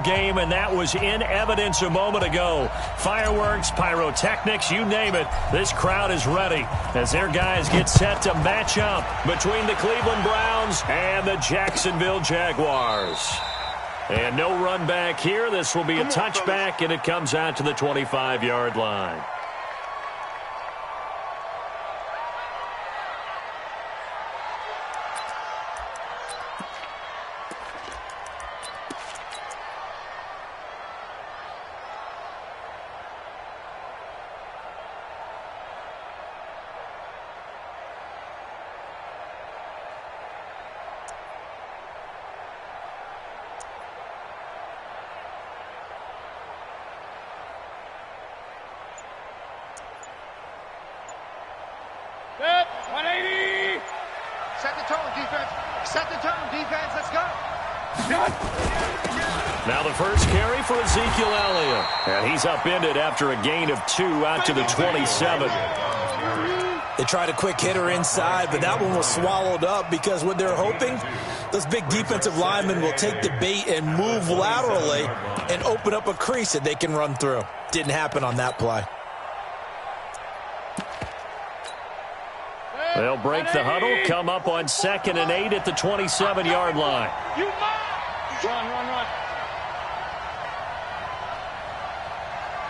game, and that was in evidence a moment ago. Fireworks, pyrotechnics, you name it. This crowd is ready as their guys get set to match up between the Cleveland Browns and the Jacksonville Jaguars. And no run back here. This will be a touchback, and it comes out to the 25-yard line. Set, 180. Set the tone, defense. Set the tone, defense. Let's go. Now the first carry for Ezekiel Elliott. And he's upended after a gain of 2 out to the 27. They tried a quick hitter inside, but that one was swallowed up because what they're hoping, those big defensive linemen will take the bait and move laterally and open up a crease that they can run through. Didn't happen on that play. They'll break the huddle, come up on 2nd and 8 at the 27-yard line. You run.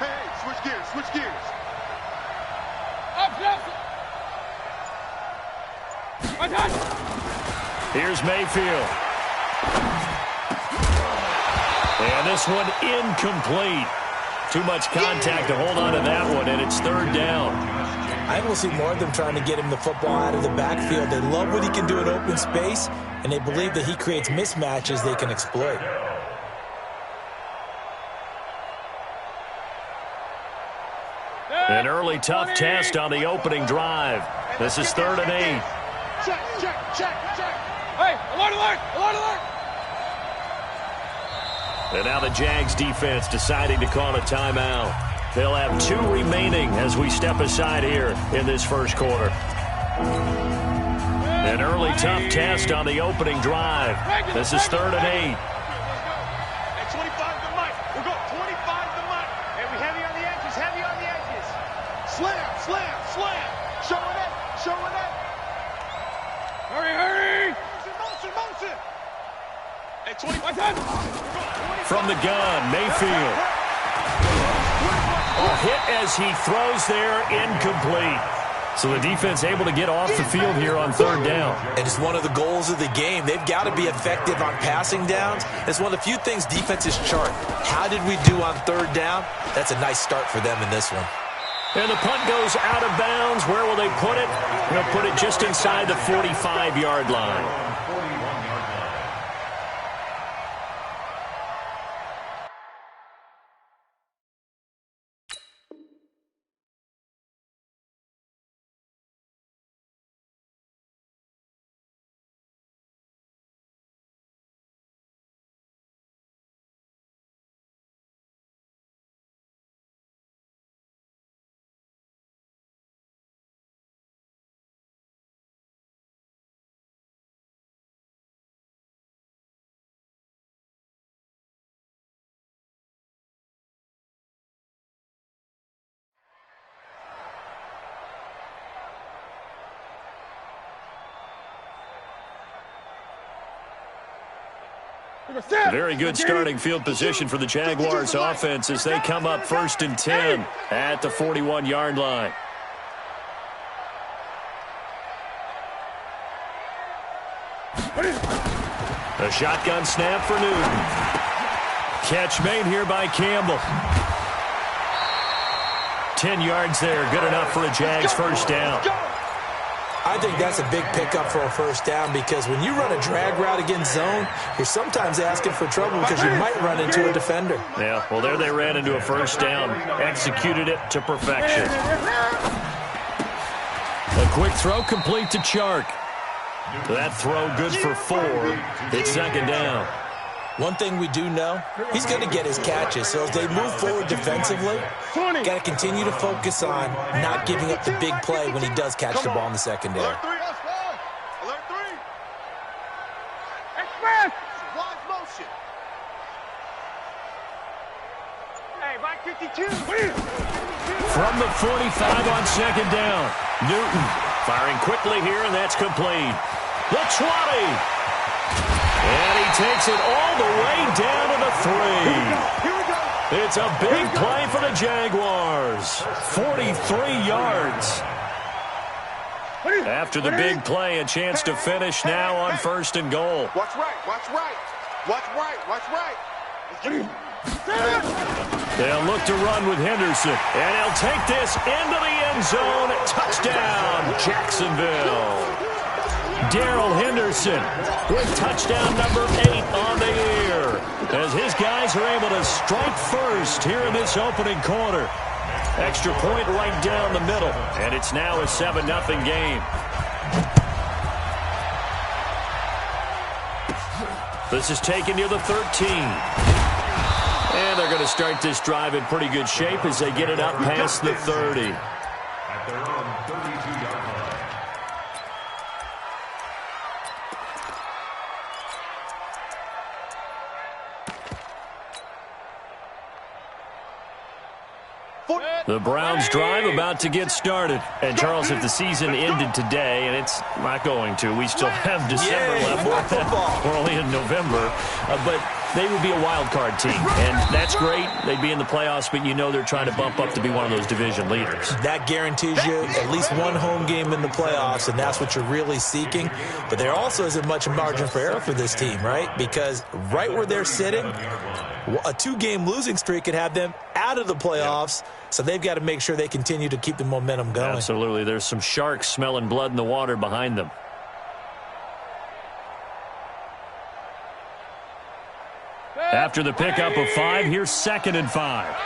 Hey, switch gears. Up. Here's Mayfield. And this one incomplete. Too much contact to hold on to that one, and it's 3rd down. I think we'll see more of them trying to get him the football out of the backfield. They love what he can do in open space, and they believe that he creates mismatches they can exploit. An early tough test on the opening drive. This is 3rd and 8. Check. Hey, alert. And now the Jags defense deciding to call a timeout. They'll have 2 remaining as we step aside here in this first quarter. An early tough test on the opening drive. This is 3rd and 8. At 25 to Mike. We'll go 25 to Mike. And we heavy on the edges. Slam. Showing it. Hurry. Motion. At 25. From the gun, Mayfield. A hit as he throws there, incomplete. So the defense able to get off the field here on 3rd down. And it's one of the goals of the game. They've got to be effective on passing downs. It's one of the few things defenses chart. How did we do on 3rd down? That's a nice start for them in this one. And the punt goes out of bounds. Where will they put it? They'll put it just inside the 45-yard line. Very good starting field position for the Jaguars offense as they come up 1st and 10 at the 41-yard line. A shotgun snap for Newton. Catch made here by Campbell. 10 yards there, good enough for a Jags first down. I think that's a big pickup for a first down because when you run a drag route against zone, you're sometimes asking for trouble because you might run into a defender. Yeah, well, there they ran into a first down, executed it to perfection. A quick throw complete to Chark. That throw good for 4. It's 2nd down. One thing we do know, he's going to get his catches. So as they move forward defensively, got to continue to focus on not giving up the big play when he does catch the ball in the secondary. Alert 3. Express. Wide motion. From the 45 on second down. Newton firing quickly here, and that's complete. The 20. And he takes it all the way down to the 3. It's a big play for the Jaguars. 43 yards. After the big play, a chance to finish now on 1st and goal. Watch right, watch right. Watch right, watch right. They'll look to run with Henderson, and he'll take this into the end zone. Touchdown, Jacksonville. Darrell Henderson with touchdown number 8 on the year, as his guys are able to strike first here in this opening quarter. Extra point right down the middle, and it's now a 7-0 game. This is taken near the 13. And they're going to start this drive in pretty good shape as they get it up past the 30. At their own 32-yard line. The Browns drive about to get started. And, Charles, if the season ended today, and it's not going to, we still have December left. We're only in November. But they would be a wild card team. And that's great. They'd be in the playoffs, but you know they're trying to bump up to be one of those division leaders. That guarantees you at least one home game in the playoffs, and that's what you're really seeking. But there also isn't much margin for error for this team, right? Because right where they're sitting, a 2-game losing streak could have them out of the playoffs. So they've got to make sure they continue to keep the momentum going. Absolutely. There's some sharks smelling blood in the water behind them. After the pickup of 5, here's 2nd and 5.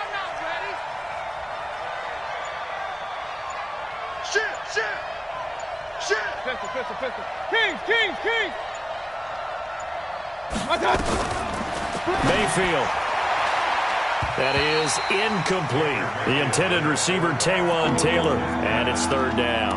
Kings! Mayfield. That is incomplete. The intended receiver, Taywan Taylor, and it's 3rd down.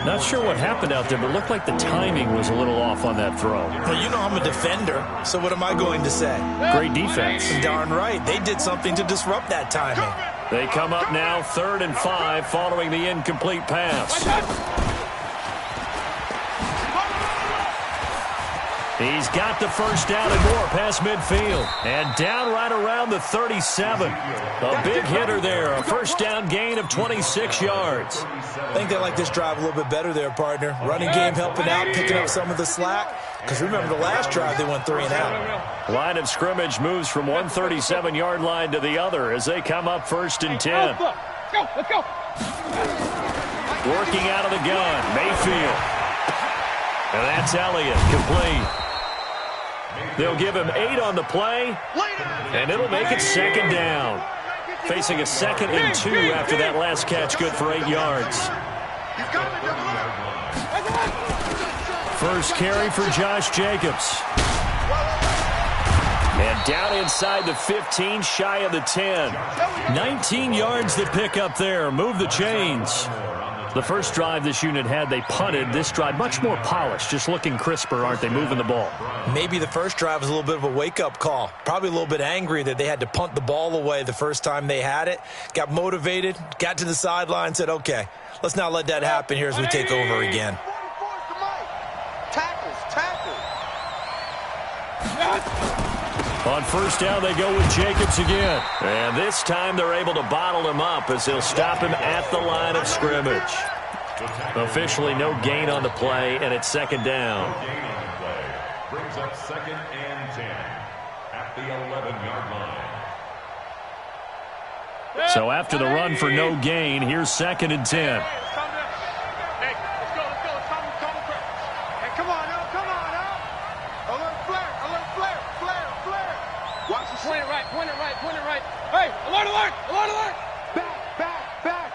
Not sure what happened out there, but it looked like the timing was a little off on that throw. Well, you know I'm a defender, so what am I going to say? Great defense. Darn right. They did something to disrupt that timing. They come up now 3rd and 5 following the incomplete pass. He's got the first down and more past midfield. And down right around the 37. A big hitter there. A first down gain of 26 yards. I think they like this drive a little bit better there, partner. Running game helping out, picking up some of the slack. Because remember, the last drive they went 3 and out. Line of scrimmage moves from one 37-yard line to the other as they come up 1st and 10. Let's go. Working out of the gun, Mayfield. And that's Elliott, complete. They'll give him 8 on the play, and it'll make it 2nd down. Facing a 2nd and 2 after that last catch, good for 8 yards. First carry for Josh Jacobs. And down inside the 15, shy of the 10. 19 yards to pick up there. Move the chains. The first drive this unit had, they punted. This drive, much more polished, just looking crisper, aren't they, moving the ball? Maybe the first drive was a little bit of a wake-up call. Probably a little bit angry that they had to punt the ball away the first time they had it. Got motivated, got to the sideline, said, okay, let's not let that happen here as we take over again. On first down, they go with Jacobs again. And this time they're able to bottle him up as they'll stop him at the line of scrimmage. Officially no gain on the play, and it's 2nd down. Brings up 2nd and 10 at the 11-yard line. So after the run for no gain, here's 2nd and 10. Point it right. Hey, alert! Back.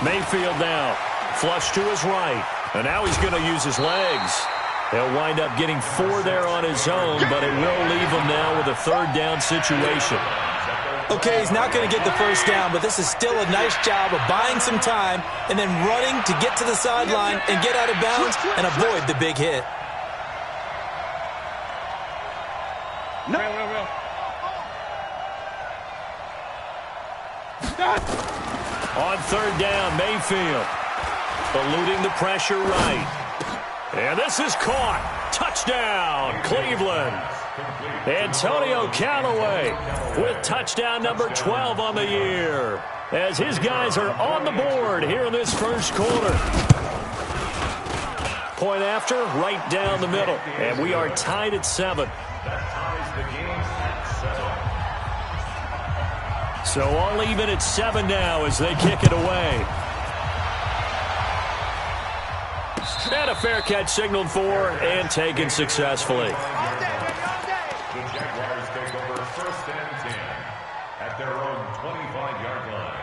Mayfield now, flush to his right. And now he's going to use his legs. He'll wind up getting 4 there on his own, but it will leave him now with a 3rd down situation. Okay, he's not going to get the first down, but this is still a nice job of buying some time and then running to get to the sideline and get out of bounds and avoid the big hit. On third down, Mayfield. Eluding the pressure right. And this is caught. Touchdown, Cleveland. Antonio Callaway with touchdown number 12 on the year, as his guys are on the board here in this first quarter. Point after, right down the middle. And we are tied at 7. That ties the game at 7. So all even at 7 now as they kick it away. And a fair catch signaled for and taken successfully. The Jaguars take over 1st and 10 at their own 25-yard line.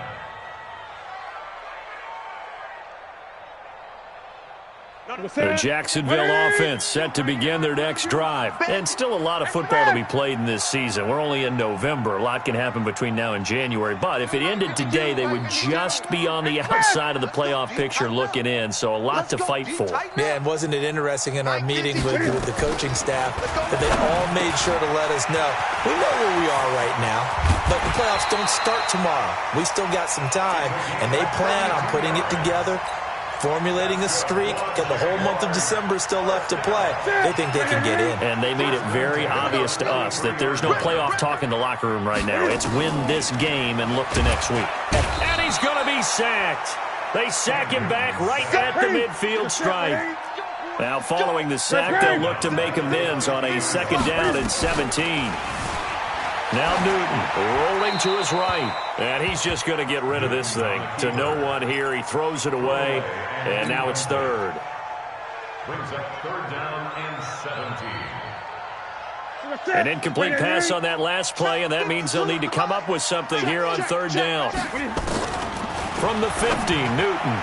The Jacksonville offense set to begin their next drive. And still a lot of football to be played in this season. We're only in November. A lot can happen between now and January. But if it ended today, they would just be on the outside of the playoff picture looking in. So a lot to fight for. Yeah, and wasn't it interesting in our meeting with the coaching staff that they all made sure to let us know, we know where we are right now, but the playoffs don't start tomorrow. We still got some time, and they plan on putting it together, formulating a streak, got the whole month of December still left to play. They think they can get in. And they made it very obvious to us that there's no playoff talk in the locker room right now. It's win this game and look to next week. And he's going to be sacked. They sack him back right at the midfield stripe. Now following the sack, they'll look to make amends on a 2nd down and 17. Now Newton rolling to his right. And he's just going to get rid of this thing. To no one here. He throws it away. And now it's 3rd. Brings up 3rd down and 17. An incomplete pass on that last play, and that means they'll need to come up with something here on 3rd down. From the 50, Newton.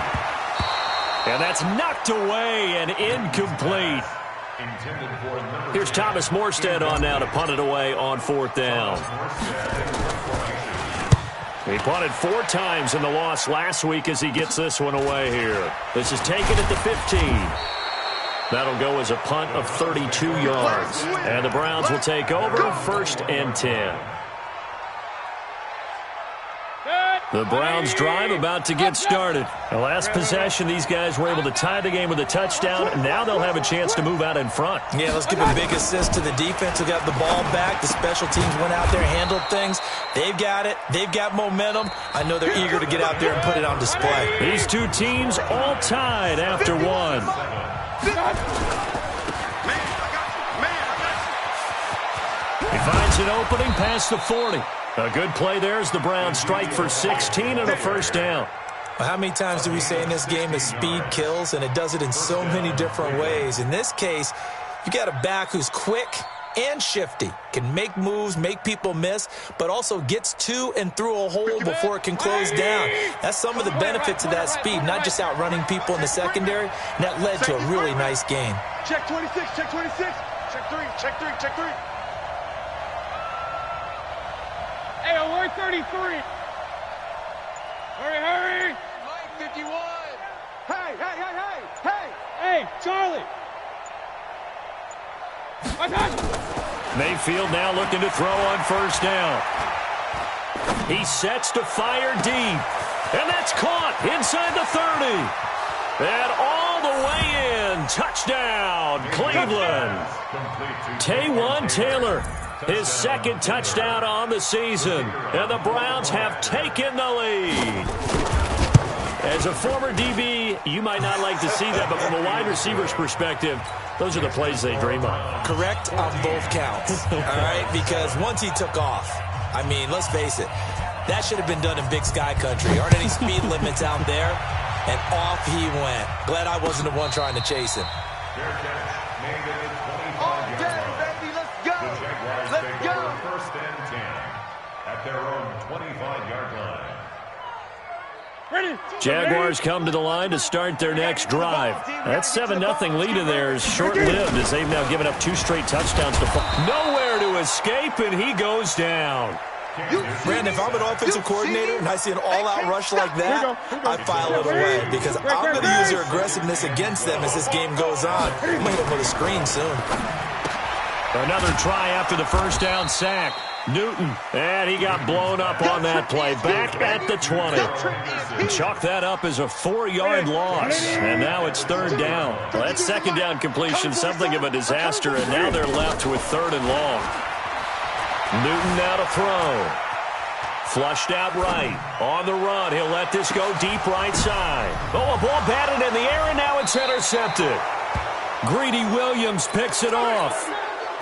And that's knocked away and incomplete. Here's Thomas Morstead on now to punt it away on 4th down. He punted 4 times in the loss last week as he gets this one away here. This is taken at the 15. That'll go as a punt of 32 yards. And the Browns will take over 1st and 10. The Browns drive about to get started. The last possession, these guys were able to tie the game with a touchdown. Now they'll have a chance to move out in front. Yeah, let's give a big assist to the defense who got the ball back. The special teams went out there, handled things. They've got it. They've got momentum. I know they're eager to get out there and put it on display. These two teams all tied after 1. He finds an opening past the 40. A good play there as the Browns strike for 16 and a 1st down. Well, how many times do we say in this game that speed kills, and it does it in so many different ways? In this case, you got a back who's quick and shifty, can make moves, make people miss, but also gets to and through a hole before it can close down. That's some of the benefits of that speed, not just outrunning people in the secondary, and that led to a really nice game. Check 26, check 26. Check 3, check 3, check 3. Hey, we're 33. Hurry. Mike 51. Hey. Hey, Charlie. Mayfield now looking to throw on 1st down. He sets to fire deep. And that's caught inside the 30. And all the way in. Touchdown, Cleveland. Taywan Taylor. His 2nd touchdown on the season. And the Browns have taken the lead. As a former DB, you might not like to see that, but from a wide receiver's perspective, those are the plays they dream of. Correct on both counts, all right? Because once he took off, I mean, let's face it, that should have been done in Big Sky Country. Aren't any speed limits out there? And off he went. Glad I wasn't the one trying to chase him. Their own 25-yard line. Jaguars come to the line to start their next drive. That 7-0 lead of theirs short-lived as they've now given up 2 straight touchdowns to fall. Nowhere to escape, and he goes down. Brandon, if I'm an offensive coordinator and I see an all-out rush like that, I file it away because I'm going to use their aggressiveness against them as this game goes on. I'm going to hit them with a screen soon. Another try after the 1st down sack. Newton, and he got blown up on that play. Back at the 20. Chalk that up as a 4-yard loss, and now it's 3rd down. Well, that 2nd down completion, something of a disaster, and now they're left with 3rd and long. Newton now to throw. Flushed out right. On the run, he'll let this go deep right side. Oh, a ball batted in the air, and now it's intercepted. Greedy Williams picks it off.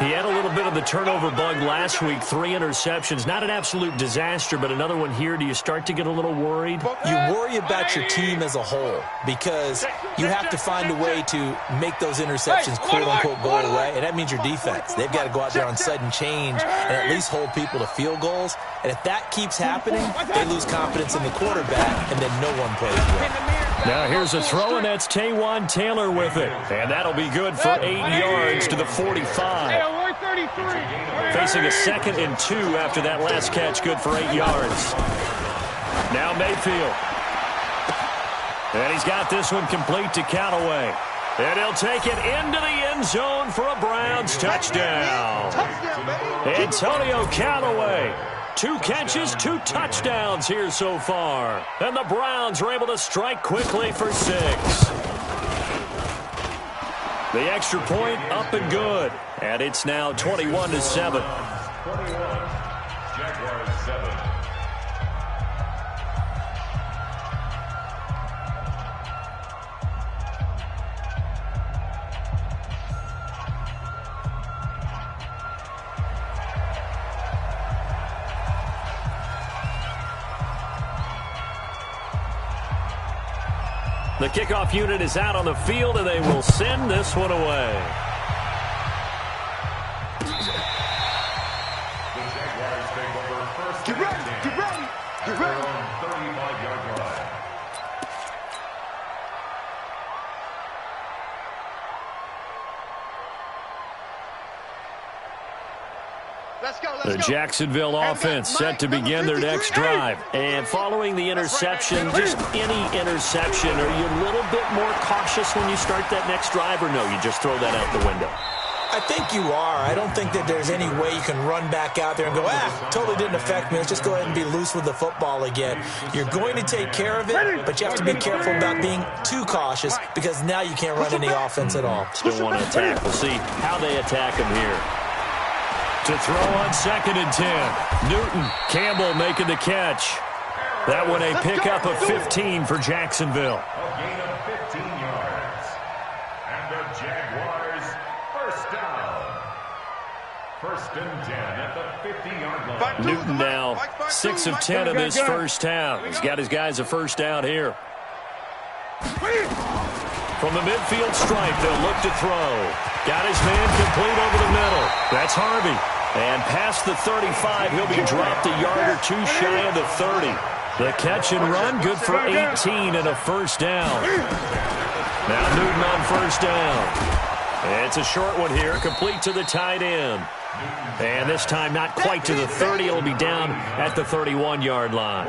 He had a little bit of the turnover bug last week, 3 interceptions. Not an absolute disaster, but another one here. Do you start to get a little worried? You worry about your team as a whole because you have to find a way to make those interceptions quote-unquote go away, and that means your defense. They've got to go out there on sudden change and at least hold people to field goals. And if that keeps happening, they lose confidence in the quarterback, and then no one plays well. Now here's a throw, and that's Taywan Taylor with it. And that'll be good for 8 yards to the 45. Facing a 2nd and 2 after that last catch, good for 8 yards. Now Mayfield. And he's got this one complete to Callaway. And he'll take it into the end zone for a Browns touchdown. Antonio Callaway. 2 catches, 2 touchdowns here so far. And the Browns are able to strike quickly for 6. The extra point up and good. And it's now 21-7. Jaguars 7. The kickoff unit is out on the field, and they will send this one away. The Jaguars take over first. Get ready, get ready, get ready. 35-yard line. The Jacksonville offense set to begin their next drive. And following the interception, just any interception, are you a little bit more cautious when you start that next drive, or no, you just throw that out the window? I think you are. I don't think that there's any way you can run back out there and go, totally didn't affect me. Let's just go ahead and be loose with the football again. You're going to take care of it, but you have to be careful about being too cautious because now you can't run any offense at all. Still want to attack. We'll see how they attack him here. To throw on 2nd and 10. Newton, Campbell making the catch. That one a pickup of 15 for Jacksonville. A gain of 15 yards. And the Jaguars first down. 1st and 10 at the 50-yard line. Newton now 6 of 10 in this first half. He's got his guys a first down here. From the midfield stripe, they'll look to throw. Got his man complete over the middle. That's Harvey. And past the 35, he'll be dropped a yard or 2 shy of the 30. The catch and run, good for 18 and a first down. Now Newton on first down. It's a short one here, complete to the tight end. And this time not quite to the 30. It'll be down at the 31-yard line.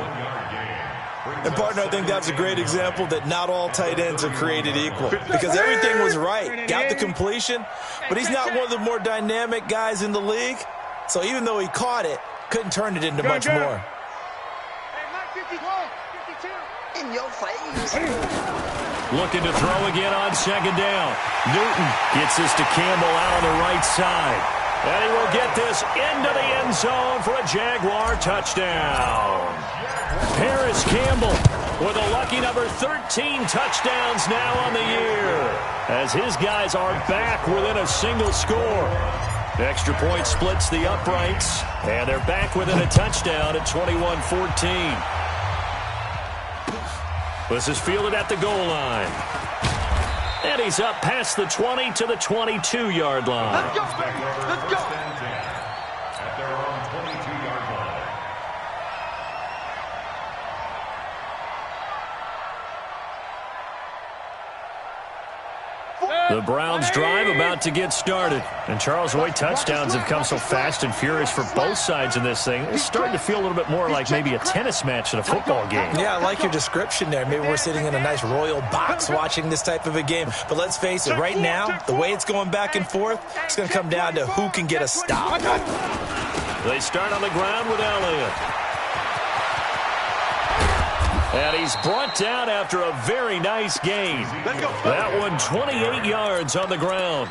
And, partner, I think that's a great example that not all tight ends are created equal because everything was right. Got the completion, but he's not one of the more dynamic guys in the league. So even though he caught it, couldn't turn it into much more. In your face. Looking to throw again on 2nd down. Newton gets this to Campbell out on the right side. And he will get this into the end zone for a Jaguar touchdown. Paris Campbell with a lucky number 13 touchdowns now on the year, as his guys are back within a single score. The extra point splits the uprights, and they're back within a touchdown at 21-14. This is fielded at the goal line. And he's up past the 20 to the 22-yard line. Let's go, baby. Let's go. At their own 22-yard line. The Browns drive about to get started. And Charles, the way touchdowns have come so fast and furious for both sides in this thing, it's starting to feel a little bit more like maybe a tennis match than a football game. Yeah, I like your description there. Maybe we're sitting in a nice royal box watching this type of a game. But let's face it, right now, the way it's going back and forth, it's going to come down to who can get a stop. They start on the ground with Elliott. And he's brought down after a very nice gain. That one 28 yards on the ground.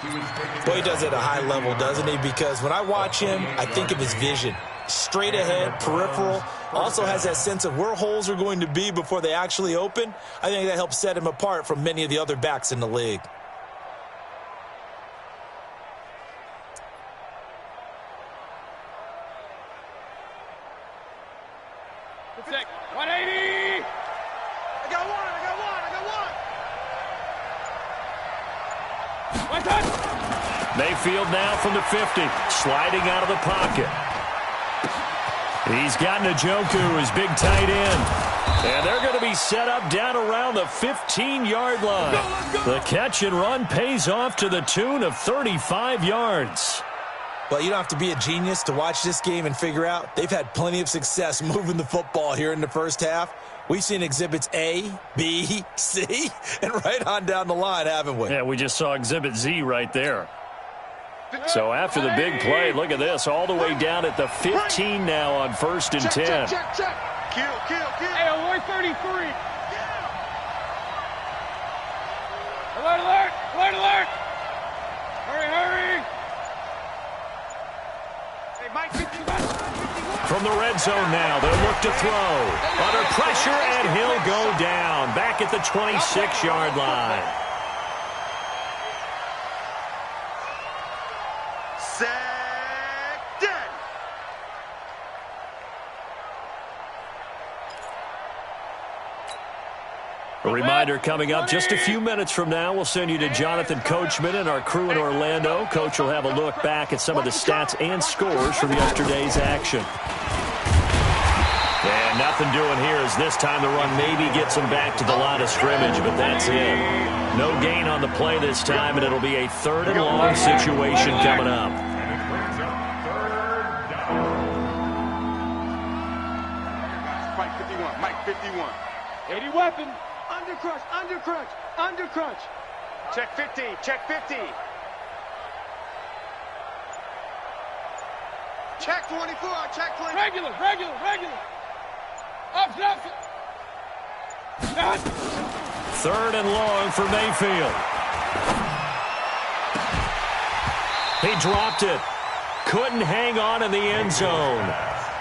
Boy, he does it at a high level, doesn't he? Because when I watch him, I think of his vision. Straight ahead, peripheral. Also has that sense of where holes are going to be before they actually open. I think that helps set him apart from many of the other backs in the league. Check. 180. I got one. One touch. Mayfield now from the 50, sliding out of the pocket. He's got Njoku, his big tight end. And they're going to be set up down around the 15-yard line. The catch and run pays off to the tune of 35 yards. Well, you don't have to be a genius to watch this game and figure out they've had plenty of success moving the football here in the first half. We've seen exhibits A, B, C, and right on down the line, haven't we? Yeah, we just saw exhibit Z right there. So after the big play, look at this, all the way down at the 15 now on 1st and 10. Check. Kill. Hey, alert 33. Alert. Hurry. Hey, Mike, 51. From the red zone now, they'll look to throw. Under pressure, and he'll go down. Back at the 26-yard line. Second. A reminder coming up just a few minutes from now. We'll send you to Jonathan Coachman and our crew in Orlando. Coach will have a look back at some of the stats and scores from yesterday's action. And nothing doing here as this time the run maybe gets him back to the line of scrimmage, but that's it. No gain on the play this time, and it'll be a 3rd and long situation coming up. Mike 51. 80 weapon. Undercrunch. Check 50. Check 24. Check 20. Regular. Up. 3rd and long for Mayfield. He dropped it. Couldn't hang on in the end zone.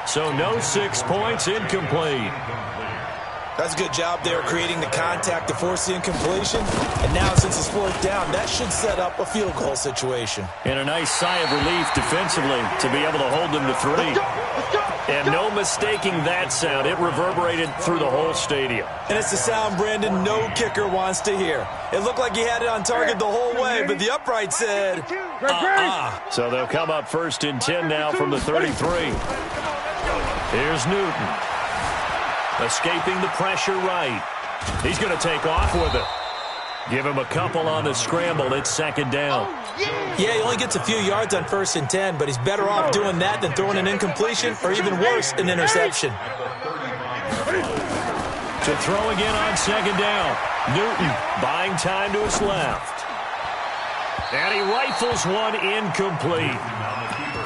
So no 6 points, incomplete. That's a good job there creating the contact to force the incompletion. And now since it's 4th down, that should set up a field goal situation. And a nice sigh of relief defensively to be able to hold them to 3. And no mistaking that sound. It reverberated through the whole stadium. And it's the sound Brandon no kicker wants to hear. It looked like he had it on target the whole way, but the upright said, So they'll come up 1st and 10 now from the 33. Here's Newton. Escaping the pressure right. He's going to take off with it. Give him a couple on the scramble. It's 2nd down. Yeah, he only gets a few yards on 1st and 10, but he's better off doing that than throwing an incompletion or even worse, an interception. To throw again on 2nd down. Newton buying time to his left. And he rifles one incomplete.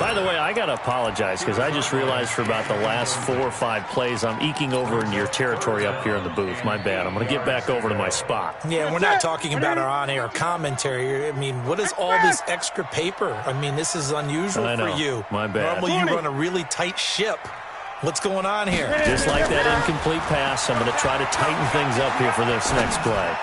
By the way, I got to apologize because I just realized for about the last 4 or 5 plays, I'm eking over into your territory up here in the booth. My bad. I'm going to get back over to my spot. Yeah, we're not talking about our on-air commentary. I mean, what is all this extra paper? I mean, this is unusual for you. My bad. Normally you run a really tight ship. What's going on here? Just like that incomplete pass, I'm going to try to tighten things up here for this next play.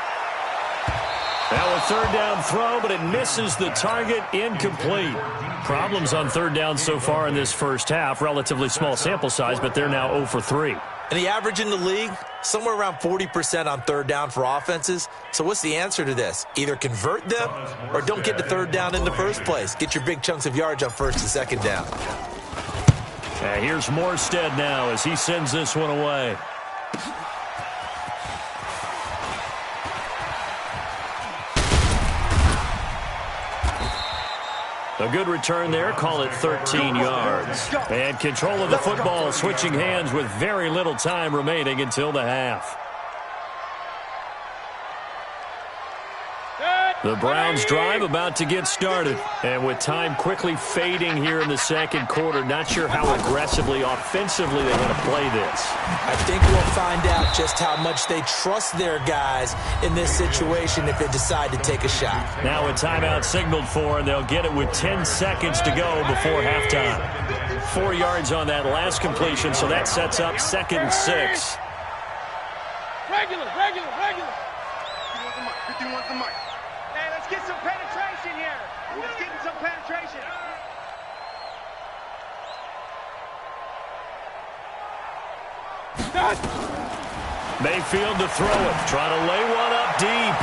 Now a 3rd down throw, but it misses the target, incomplete. Problems on 3rd down so far in this first half. Relatively small sample size, but they're now 0 for 3. And the average in the league, somewhere around 40% on 3rd down for offenses. So what's the answer to this? Either convert them or don't get to 3rd down in the first place. Get your big chunks of yards on 1st and 2nd down. Here's Morstead now as he sends this one away. A good return there. Call it 13 yards. And control of the football switching hands with very little time remaining until the half. The The Browns drive about to get started. And with time quickly fading here in the second quarter, not sure how aggressively, offensively they want to play this. I think we'll find out just how much they trust their guys in this situation if they decide to take a shot. Now a timeout signaled for, and they'll get it with 10 seconds to go before halftime. 4 yards on that last completion, so that sets up 2nd and 6. Regular. 51 the mic. Hey, let's get some penetration here. Let's get some penetration. Mayfield to throw it, trying to lay one up deep.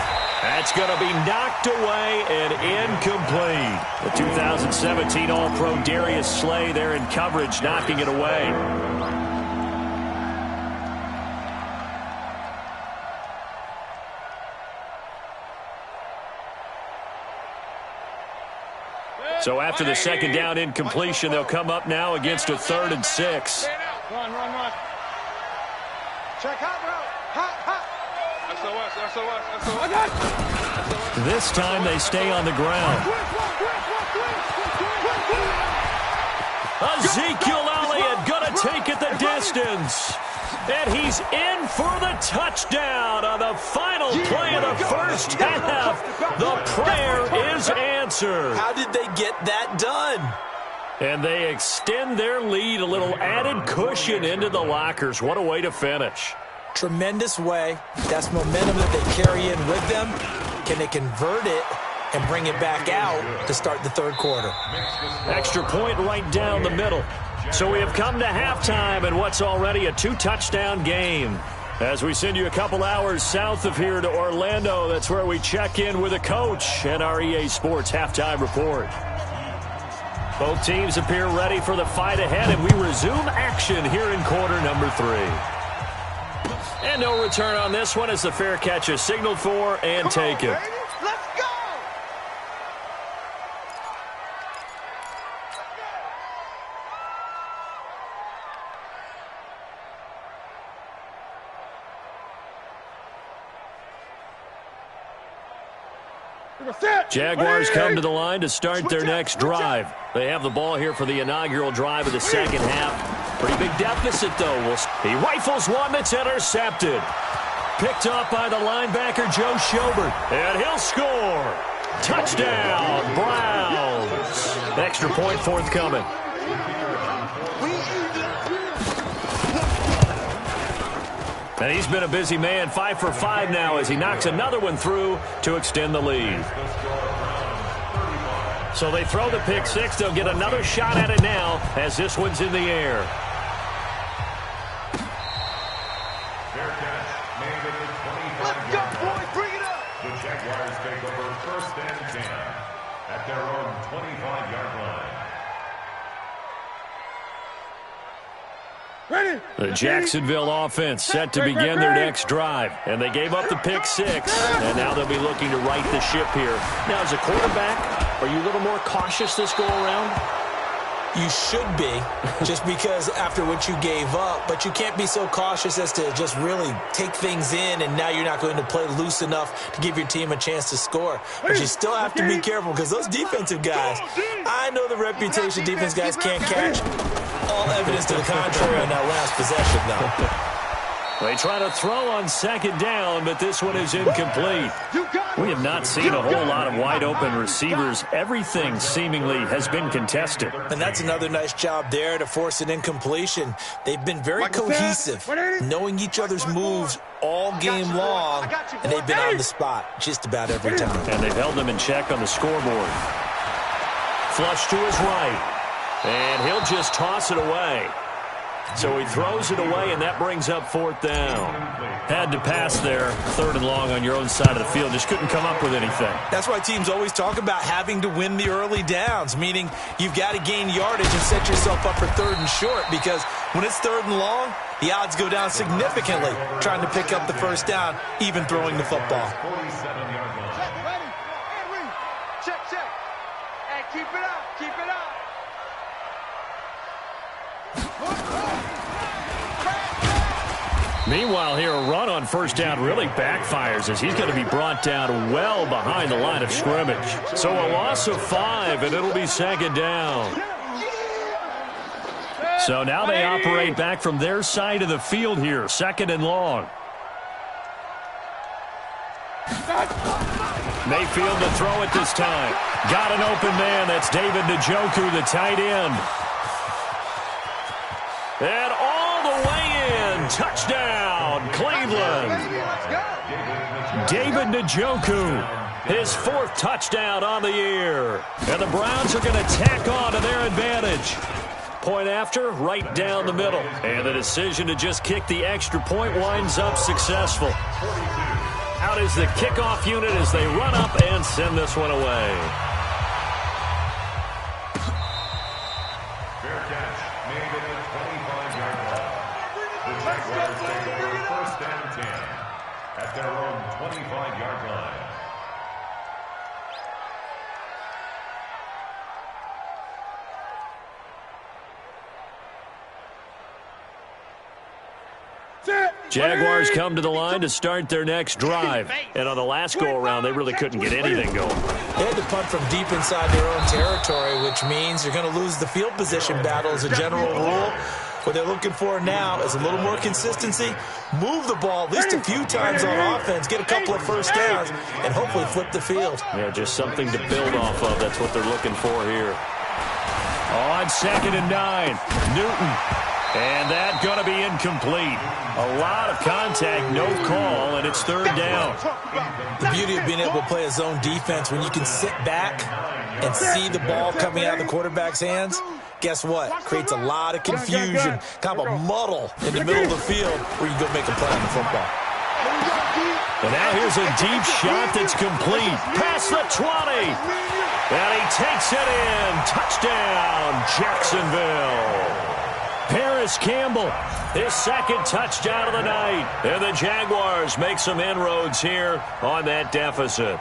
That's going to be knocked away and incomplete. The 2017 All-Pro Darius Slay there in coverage, knocking it away. So after the second down incompletion, they'll come up now against a 3rd and 6. Run. Check hot, bro. Hot. SOS. This time they stay on the ground. Ezekiel Elliott going to take it the distance. And he's in for the touchdown on the final play of the first half. The prayer is answered. How did they get that done? And they extend their lead, a little added cushion into the lockers. What a way to finish. Tremendous way. That's momentum that they carry in with them. Can they convert it and bring it back out to start the third quarter? Extra point right down the middle. So we have come to halftime in what's already a 2-touchdown game. As we send you a couple hours south of here to Orlando, that's where we check in with a coach and our EA Sports halftime report. Both teams appear ready for the fight ahead, and we resume action here in quarter number 3. And no return on this one as the fair catch is signaled for and taken. Let's go. Jaguars come to the line to start their next drive. They have the ball here for the inaugural drive of the second half. Pretty big deficit, though. He rifles one that's intercepted. Picked up by the linebacker, Joe Schobert. And he'll score. Touchdown, Browns. Extra point forthcoming. And he's been a busy man, 5 for 5 now as he knocks another one through to extend the lead. So they throw the pick six. They'll get another shot at it now as this one's in the air. Fair catch made at the 25-yard Let's go, boys. Bring it up. The Jaguars take over 1st and 10 at their own 25-yard line. Ready. The Jacksonville offense set to begin their next drive. And they gave up the pick six. And now they'll be looking to right the ship here. Now, as a quarterback, are you a little more cautious this go-around? You should be, just because after what you gave up. But you can't be so cautious as to just really take things in, and now you're not going to play loose enough to give your team a chance to score. But you still have to be careful because those defensive guys, I know the reputation defense guys can't catch. All evidence to the contrary on that last possession, though. They try to throw on second down, but this one is incomplete. We have not seen a whole lot of wide-open receivers. Everything seemingly has been contested. And that's another nice job there to force an incompletion. They've been very cohesive, knowing each other's moves all game long, and they've been on the spot just about every time. And they've held them in check on the scoreboard. Flush to his right. And he'll just toss it away. So he throws it away, and that brings up 4th down. Had to pass there, 3rd and long on your own side of the field. Just couldn't come up with anything. That's why teams always talk about having to win the early downs, meaning you've got to gain yardage and set yourself up for 3rd and short, because when it's 3rd and long, the odds go down significantly trying to pick up the first down, even throwing the football. 47-yard line. Check, ready. Henry. Check. Hey, keep it up. Keep it up. Meanwhile, here, a run on first down really backfires as he's going to be brought down well behind the line of scrimmage. So a loss of 5, and it'll be second down. So now they operate back from their side of the field here, second and long. Mayfield to throw it this time. Got an open man. That's David Njoku, the tight end. And all the way in. Touchdown, Cleveland. David Njoku, his 4th touchdown on the year. And the Browns are going to tack on to their advantage. Point after, right down the middle. And the decision to just kick the extra point winds up successful. Out is the kickoff unit as they run up and send this one away. Fair catch made at the 25-yard line. The Jaguars take over first and 10 at their own 25-yard line. Jaguars come to the line to start their next drive. And on the last go-around, they really couldn't get anything going. They had to punt from deep inside their own territory, which means you're going to lose the field position battle as a general rule. What they're looking for now is a little more consistency, move the ball at least a few times on offense, get a couple of first downs, and hopefully flip the field. Yeah, just something to build off of. That's what they're looking for here. On second and 9, Newton. And that going to be incomplete. A lot of contact, no call, and it's third down. The beauty of being able to play a zone defense when you can sit back and see the ball coming out of the quarterback's hands, guess what? Creates a lot of confusion, kind of a muddle in the middle of the field where you go make a play on the football. And now here's a deep shot that's complete. Past the 20. And he takes it in. Touchdown, Jacksonville. Paris Campbell, his 2nd touchdown of the night. And the Jaguars make some inroads here on that deficit.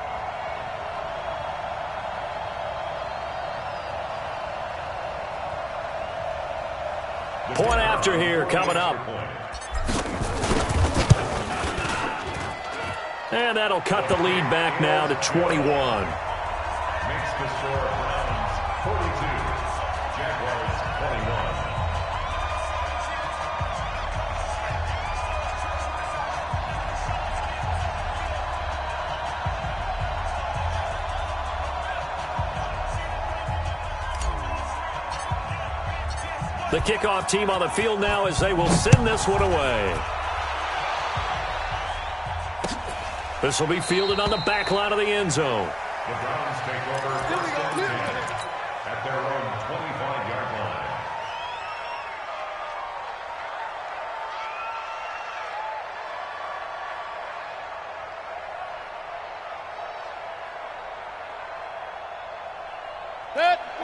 Point after here coming up. And that'll cut the lead back now to 21. Makes the score Browns 42, Jaguars 21. The kickoff team on the field now as they will send this one away. This will be fielded on the back line of the end zone. The Browns take over first and 10 at their own 25-yard line.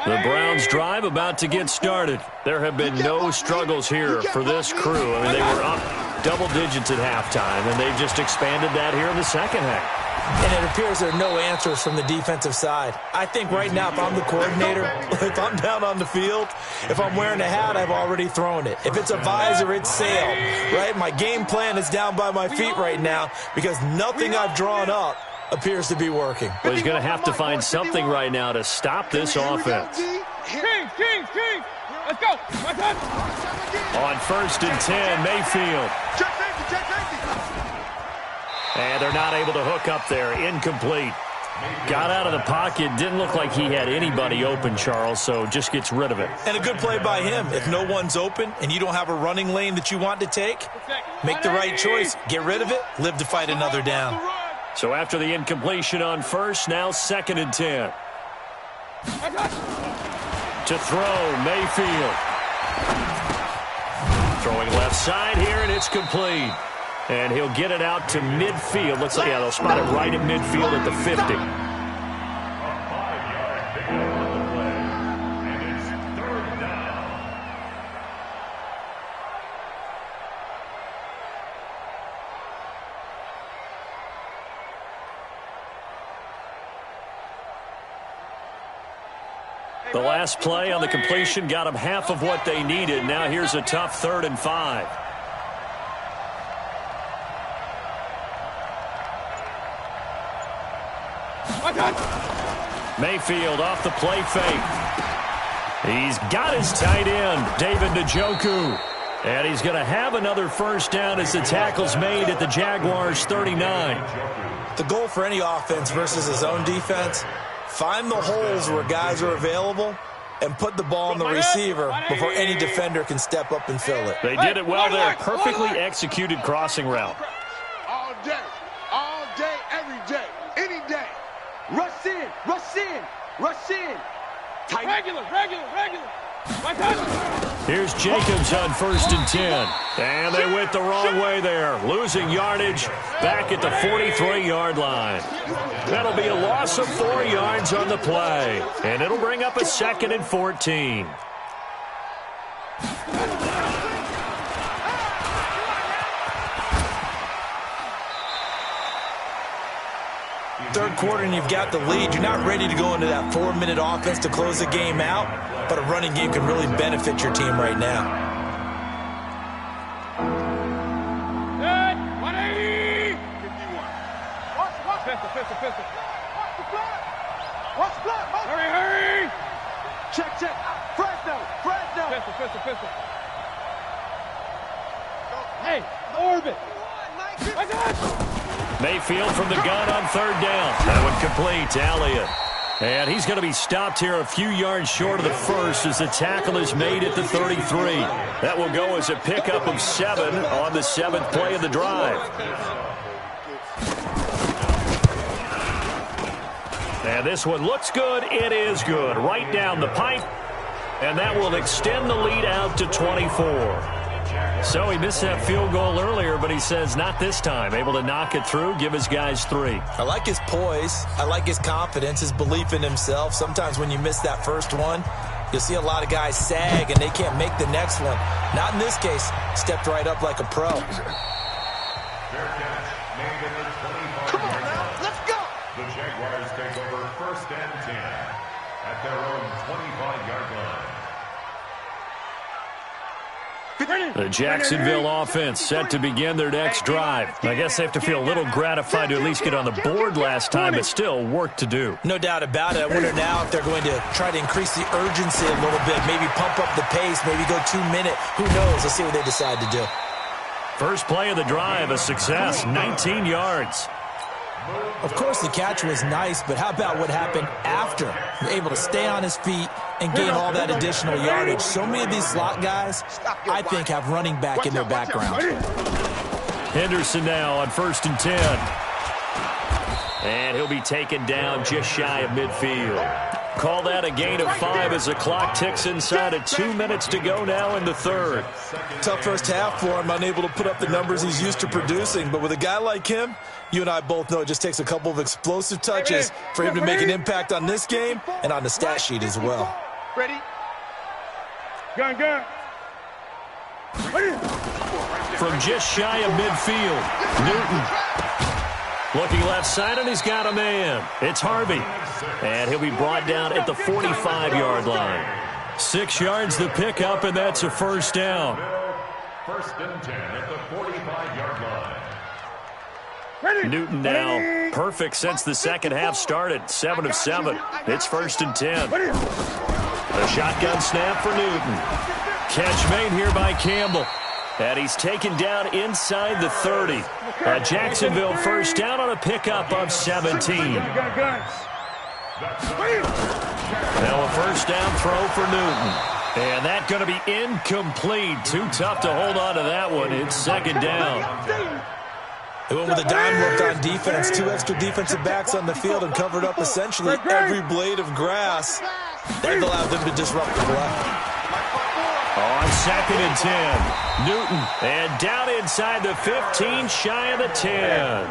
The Browns drive about to get started. There have been no struggles here for this crew. I mean, they were up double digits at halftime, and they've just expanded that here in the second half. And it appears there are no answers from the defensive side. I think right now, if I'm the coordinator, if I'm down on the field, if I'm wearing a hat, I've already thrown it. If it's a visor, it's sail, right? My game plan is down by my feet right now because nothing I've drawn up appears to be working. Well, he's going to have to find something right now to stop this offense. King. Let's go. On first and 10, Mayfield. And they're not able to hook up there. Incomplete. Got out of the pocket. Didn't look like he had anybody open, Charles, so just gets rid of it. And a good play by him. If no one's open and you don't have a running lane that you want to take, make the right choice. Get rid of it. Live to fight another down. So after the incompletion on first, now second and 10. To throw, Mayfield. Throwing left side here, and it's complete. And he'll get it out to midfield. Looks like, yeah, they'll spot it right at midfield at the 50. A 5-yard pickup on the play, and it's third down. The last play on the completion got them half of what they needed. Now here's a tough 3rd and 5. Mayfield off the play fake. He's got his tight end, David Njoku. And he's going to have another first down as the tackle's made at the Jaguars' 39. The goal for any offense versus his own defense, find the holes where guys are available and put the ball on the receiver before any defender can step up and fill it. They did it well there. Perfectly executed crossing route. All day, every day, any day. Rush in, rush in, rush in. Tight. Regular. Here's Jacobs on 1st and 10. And they went the wrong way there. Losing yardage back at the 43-yard line. That'll be a loss of 4 yards on the play. And it'll bring up a 2nd and 14. Third quarter and you've got the lead. You're not ready to go into that 4-minute offense to close the game out, but a running game can really benefit your team right now. 180. 51. Pistol. Watch the block. Hurry. Check. Fresno. Pistol. Hey, orbit. Mayfield from the gun on 3rd down. That one complete to Elliott. And he's going to be stopped here a few yards short of the first as the tackle is made at the 33. That will go as a pickup of 7 on the 7th play of the drive. And this one looks good. It is good. Right down the pipe. And that will extend the lead out to 24. So he missed that field goal earlier, but he says not this time. Able to knock it through, give his guys 3. I like his poise. I like his confidence, his belief in himself. Sometimes when you miss that first one, you'll see a lot of guys sag and they can't make the next one. Not in this case. Stepped right up like a pro. Come on now, let's go. The Jaguars take over 1st and 10 at their own 25-yard line. The Jacksonville offense set to begin their next drive. I guess they have to feel a little gratified to at least get on the board last time, but still work to do. No doubt about it. I wonder now if they're going to try to increase the urgency a little bit, maybe pump up the pace, maybe go 2-minute. Who knows? Let's see what they decide to do. First play of the drive, a success, 19 yards. Of course, the catch was nice, but how about what happened after? You're able to stay on his feet and gain all that additional yardage. So many of these slot guys, I think, have running back in their background. Henderson now on 1st and 10. And he'll be taken down just shy of midfield. Call that a gain of 5 as the clock ticks inside of 2 minutes to go now in the 3rd. Tough first half for him, unable to put up the numbers he's used to producing. But with a guy like him, you and I both know it just takes a couple of explosive touches for him to make an impact on this game and on the stat sheet as well. Ready? Gun. From just shy of midfield, Newton. Looking left side, and he's got a man. It's Harvey. And he'll be brought down at the 45-yard line. 6 yards the pickup, and that's a first down. 1st and 10 at the 45-yard line. Newton now perfect since the second half started. 7 of 7. It's 1st and 10. A shotgun snap for Newton. Catch made here by Campbell. And he's taken down inside the 30. Jacksonville first down on a pickup of 17. Now a first down throw for Newton. And that's going to be incomplete. Too tough to hold on to that one. It's 2nd down. They went with a dime look on defense. 2 extra defensive backs on the field and covered up essentially every blade of grass. That allowed them to disrupt the play. On 2nd and 10. Newton. And down inside the 15, shy of the 10.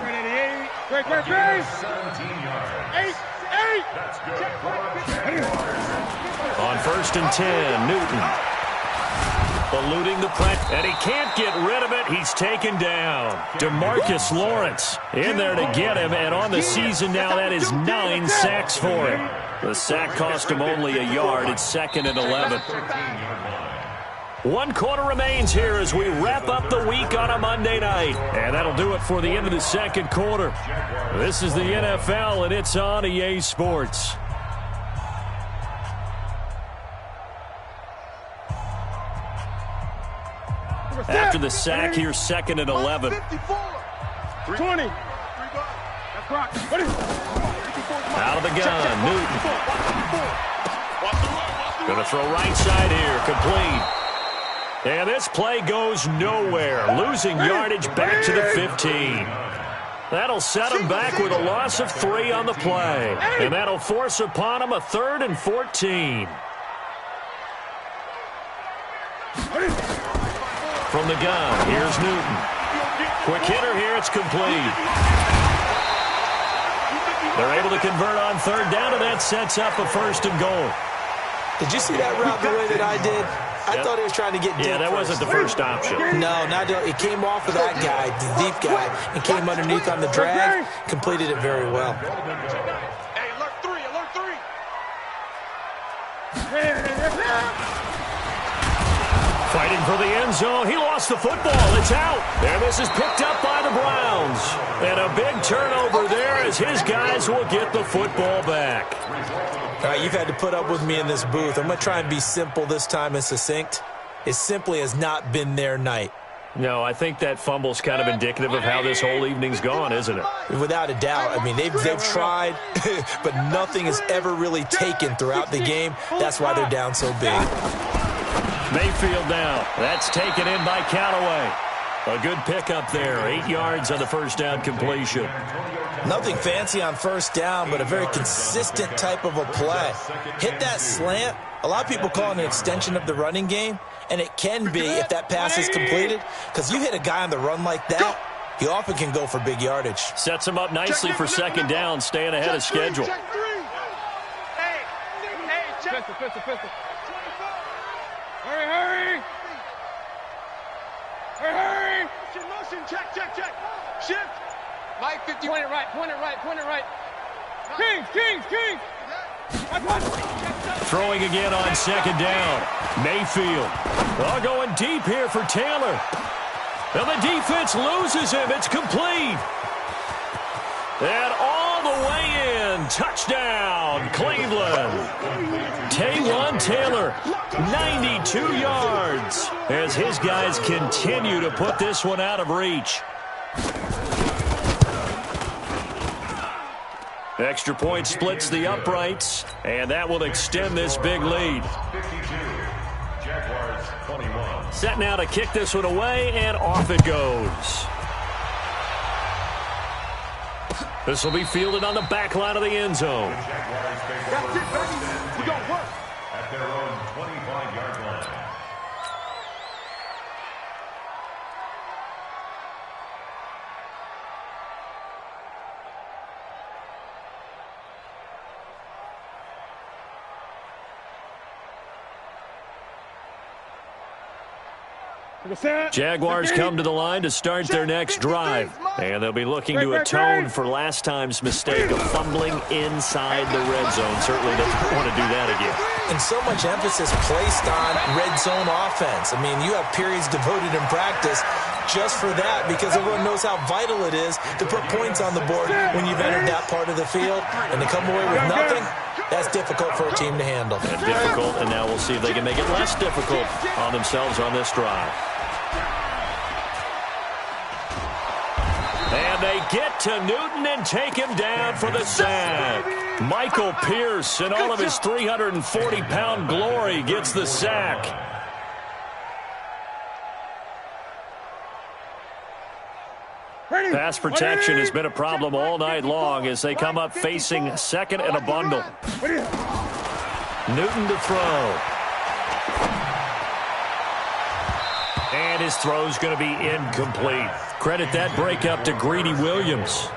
Great. 17 yards. 8. That's good for Jaguars. On 1st and 10, Newton. Eluding the pressure, and he can't get rid of it. He's taken down. DeMarcus Lawrence in there to get him, and on the season now, that is 9 sacks for him. The sack cost him only a yard. It's 2nd and 11. 1 quarter remains here as we wrap up the week on a Monday night. And that'll do it for the end of the second quarter. This is the NFL, and it's on EA Sports. After the sack, here's 2nd and 11. 20. Out of the gun, Newton. Going to throw right side here, complete. And this play goes nowhere, losing yardage back to the 15. That'll set him back with a loss of 3 on the play. And that'll force upon him a 3rd and 14. From the gun, here's Newton. Quick hitter here, it's complete. They're able to convert on 3rd down, and that sets up a 1st and goal. Did you see that route the way that I did? I thought he was trying to get deep. Yeah, that wasn't the first option. No, it came off of that guy, the deep guy, and came underneath on the drag, completed it very well. Hey, alert 3, alert 3. Fighting for the end zone. He lost the football. It's out. And this is picked up by the Browns. And a big turnover there as his guys will get the football back. All right, you've had to put up with me in this booth. I'm going to try and be simple this time and succinct. It simply has not been their night. No, I think that fumble's kind of indicative of how this whole evening's gone, isn't it? Without a doubt. I mean, they've tried, but nothing has ever really taken throughout the game. That's why they're down so big. Mayfield now. That's taken in by Callaway. A good pickup there. 8 yards on the first down completion. Nothing fancy on first down, but a very consistent type of a play. Hit that slant. A lot of people call it an extension of the running game, and it can be if that pass is completed, because you hit a guy on the run like that, he often can go for big yardage. Sets him up nicely for 2nd down, staying ahead of schedule. Pistol. Hurry! Motion, check. Shift. Mike 50. Point it right. Kings. Throwing again on 2nd down. Mayfield. Well, going deep here for Taylor. And the defense loses him. It's complete. And all the way in. Touchdown, Cleveland. Taywan Taylor, 92 yards, as his guys continue to put this one out of reach. Extra point splits the uprights, and that will extend this big lead. Jaguars 21. Set now to kick this one away, and off it goes. This will be fielded on the back line of the end zone. That's it, baby. We got work. At their own 25-yard line. Jaguars come to the line to start their next drive. And they'll be looking to atone for last time's mistake of fumbling inside the red zone. Certainly doesn't want to do that again. And so much emphasis placed on red zone offense. I mean, you have periods devoted in practice just for that, because everyone knows how vital it is to put points on the board when you've entered that part of the field. And to come away with nothing, that's difficult for a team to handle. And difficult, and now we'll see if they can make it less difficult on themselves on this drive. And they get to Newton and take him down for the sack. Michael Pierce, in all of his 340-pound glory, gets the sack. Pass protection has been a problem all night long as they come up facing second and a bundle. Newton to throw. And his throw's going to be incomplete. Credit that breakup to Greedy Williams.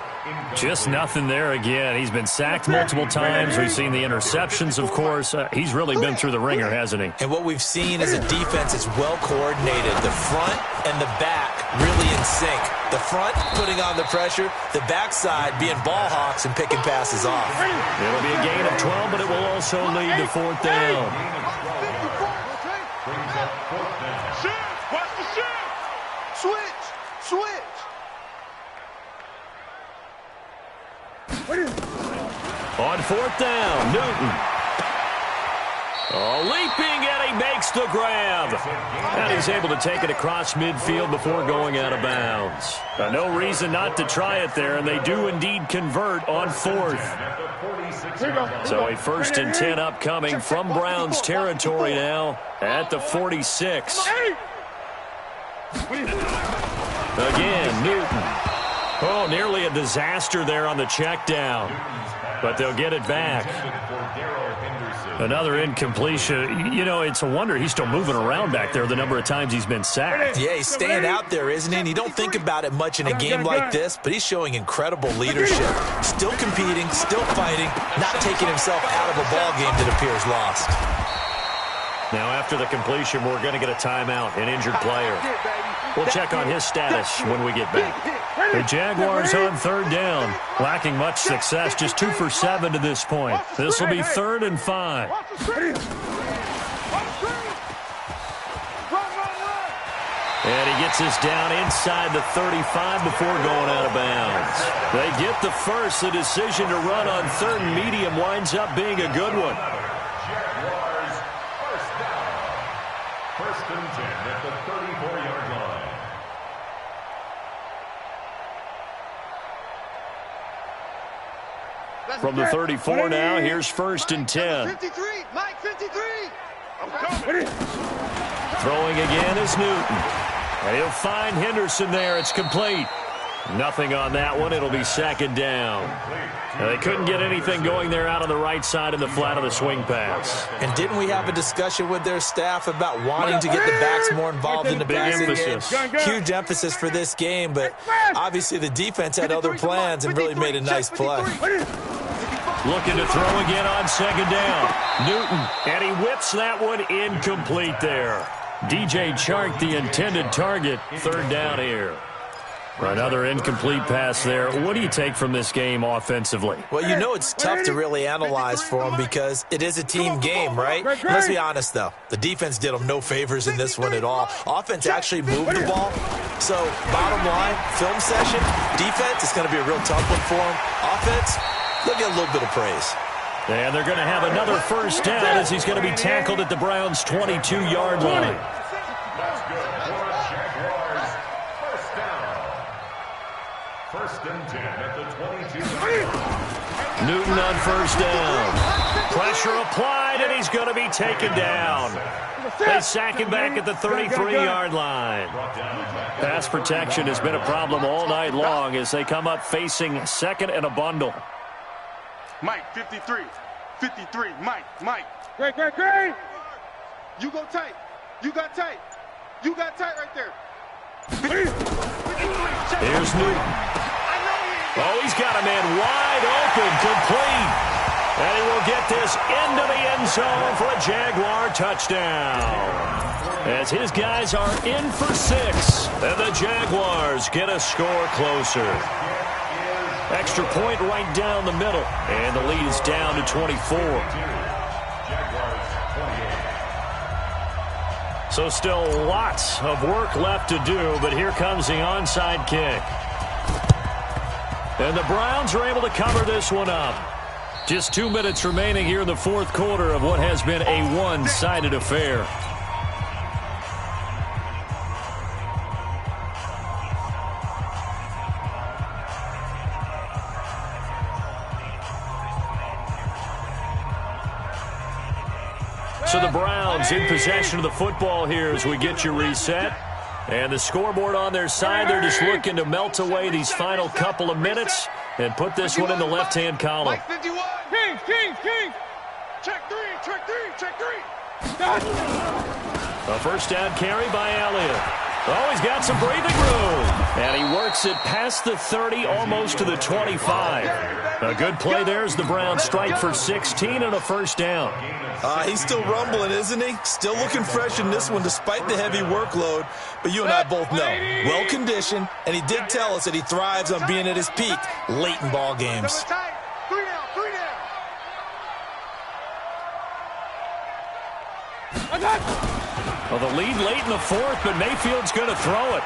Just nothing there again. He's been sacked multiple times. We've seen the interceptions, of course. He's really been through the ringer, hasn't he? And what we've seen is a defense that's well coordinated. The front and the back really in sync. The front putting on the pressure, the backside being ball hawks and picking passes off. It'll be a gain of 12, but it will also lead to 4th down. Brings up 4th down. Switch. On fourth down, Newton. Oh, leaping, and he makes the grab. And he's able to take it across midfield before going out of bounds. No reason not to try it there, and they do indeed convert on fourth. So a 1st and 10 upcoming from Browns territory now at the 46. Again, Newton. Oh, nearly a disaster there on the check down. But they'll get it back. Another incompletion. You know, it's a wonder he's still moving around back there the number of times he's been sacked. Yeah, he's staying out there, isn't he? And you don't think about it much in a game like this, but he's showing incredible leadership. Still competing, still fighting, not taking himself out of a ball game that appears lost. Now, after the completion, we're going to get a timeout, an injured player. We'll check on his status when we get back. The Jaguars on 3rd down, lacking much success, just 2 for 7 to this point. This will be 3rd and 5. And he gets us down inside the 35 before going out of bounds. They get the first. The decision to run on 3rd and medium winds up being a good one. Jaguars, 1st down. 1st and 10 at the 34-yard line. From the 34 now, here's 1st and 10. 53, Mike, 53. Throwing again is Newton. And he'll find Henderson there. It's complete. Nothing on that one. It'll be 2nd down. Now, they couldn't get anything going there out on the right side in the flat of the swing pass. And didn't we have a discussion with their staff about wanting to get the backs more involved in the passing game? Huge emphasis for this game, but obviously the defense had other plans and really made a nice play. Looking to throw again on 2nd down. Newton, and he whips that one incomplete there. DJ Chark, the intended target, 3rd down here. Another incomplete pass there. What do you take from this game offensively? Well, you know it's tough to really analyze for them because it is a team game, right? Let's be honest, though. The defense did them no favors in this one at all. Offense actually moved the ball. So, bottom line, film session, defense is going to be a real tough one for them. Offense, they'll get a little bit of praise. And they're going to have another 1st down as he's going to be tackled at the Browns' 22-yard line. That's good for Jaguars. 1st down. 1st and 10 at the 22-yard line. Newton on 1st down. Pressure applied, and he's going to be taken down. They sack him back at the 33-yard line. Pass protection has been a problem all night long as they come up facing 2nd and a bundle. Mike, 53. 53, Mike. Great. You go tight. You got tight. You got tight right there. Here's Newton. Oh, he's got a man wide open, complete. And he will get this into the end zone for a Jaguar touchdown. As his guys are in for 6, and the Jaguars get a score closer. Extra point right down the middle, and the lead is down to 24. So still lots of work left to do, but here comes the onside kick. And the Browns are able to cover this one up. Just 2 minutes remaining here in the 4th quarter of what has been a one-sided affair. So the Browns in possession of the football here as we get you reset. And the scoreboard on their side, they're just looking to melt away these final couple of minutes and put this one in the left-hand column. Mike, 51. Kings. Check three. A 1st down carry by Elliott. Oh, he's got some breathing room. And he works it past the 30, almost to the 25. A good play there as the Browns strike for 16 and a 1st down. He's still rumbling, isn't he? Still looking fresh in this one despite the heavy workload. But you and I both know, well-conditioned, and he did tell us that he thrives on being at his peak late in ball games. Three down. Well, the lead late in the fourth, but Mayfield's going to throw it.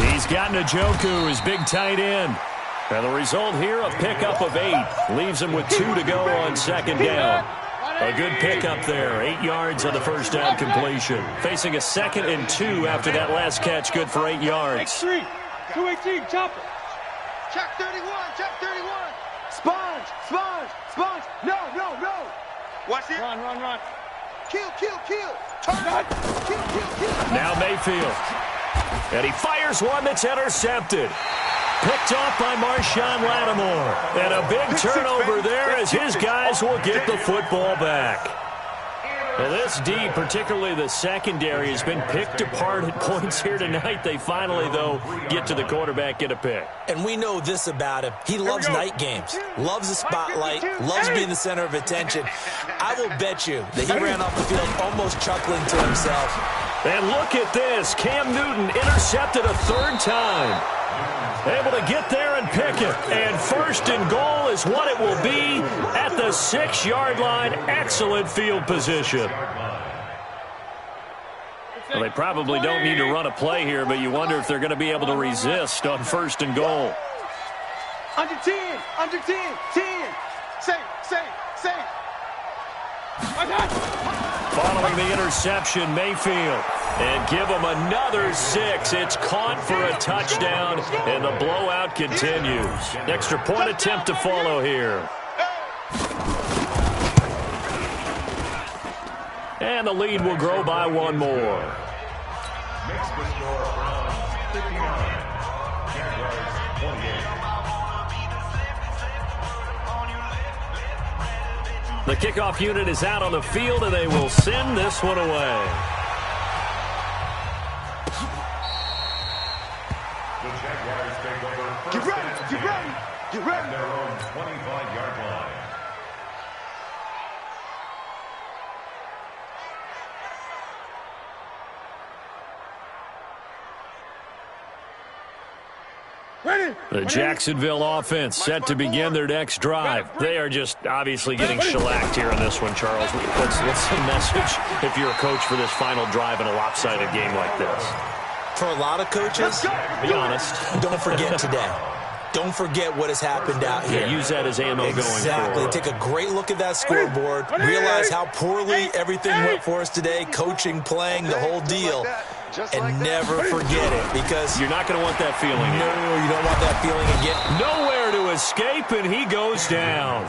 He's got Njoku, his big tight end. And the result here, a pickup of 8. Leaves him with 2 to go on second down. A good pickup there. 8 yards on the first down completion. Facing a 2nd and 2 after that last catch, good for 8 yards. X3, 218, chopper. Check 31, check 31. Sponge, sponge, sponge. No. Watch it. Run. Kill. Turn. Kill. Now Mayfield. And he fires one that's intercepted. Picked off by Marshawn Lattimore. And a big turnover there as his guys will get the football back. Well, this D, particularly the secondary, has been picked apart at points here tonight. They finally, though, get to the quarterback, get a pick. And we know this about him. He loves night games, loves the spotlight, loves being the center of attention. I will bet you that he ran off the field almost chuckling to himself. And look at this. Cam Newton intercepted a 3rd time. Able to get there and pick it. And 1st and goal is what it will be at the 6-yard line. Excellent field position. Well, they probably don't need to run a play here, but you wonder if they're going to be able to resist on 1st and goal. Under 10. 10. Safe. Following the interception, Mayfield. And give him another 6. It's caught for a touchdown, and the blowout continues. Extra point attempt to follow here. And the lead will grow by 1 more. Makes the score from 59. Jaguars 28. The kickoff unit is out on the field, and they will send this one away. The Jaguars take over Get ready. at their own 25-yard line. The Jacksonville offense set to begin their next drive. They are just obviously getting shellacked here in this one, Charles. What's the message if you're a coach for this final drive in a lopsided game like this? For a lot of coaches, Be honest. don't forget today. Don't forget what has happened out here. Yeah, use that as ammo going Exactly. forward. Take a great look at that scoreboard. Realize how poorly everything went for us today. Coaching, playing, the whole deal. And never forget it, because You're not going to want that feeling. no, you don't want that feeling again. Nowhere to escape, and he goes down.